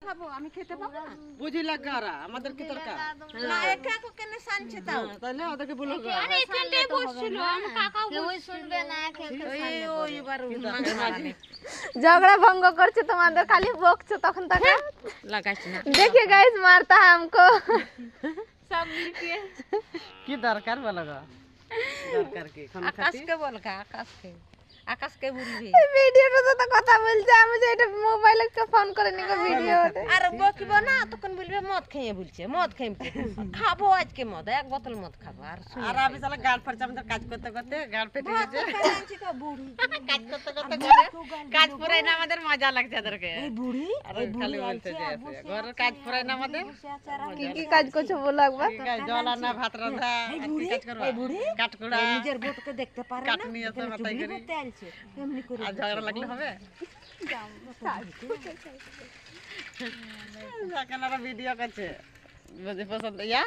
খাবো আমি খেতে পাবো না বুঝিলা কারা আমাদের কি দরকার না একা একা কেন সানছে তাও তাহলে ওদেরকে বলো আরে এখানটায় বসছিল আমার কাকাও কেউই শুনবে না ওই এবার झगड़ा भंग करছে তোমাদের খালি বকছো তখন তাকে লাগাইছ না देखिए गाइस मारता है हमको সব মিলকে কি দরকার বলো গো দরকার কি কোন খাতি আকাশকে বল কা আকাশকে বলবি ভিডিওটা তো কথা বলছে আমি যে এটা মোবাইলে কে ফোন করে নিকো ভিডিও আর বকিব না তখন বলবে মদ খেয়ে বলছে মদ খেয়ে খাবো আজকে মদ এক বোতল মদ খাবো আর আর আমি শালা গাল ফাড়ছে আমাদের কাজ করতে করতে গাল ফেটে গেছে কাজ করতে করতে কাজ পুরাই না আমাদের মজা লাগছে ওদেরকে এই বুড়ি আর খালি বলতে যে ঘরের কাজ পুরাই না আমাদের কি কি কাজ করছো বলো একবার কি কাজ জল আনা ভাত রাঁধা কি কাজ করবা কাঠকুড়া নিজের বোটকে দেখতে পারে না কাটনি আছে মাথায় করে করতে আনছে এমনি করে আর ঝগড়া লাগলে হবে কেনারা ভিডিও করছে বুঝে পছন্দ ইয়া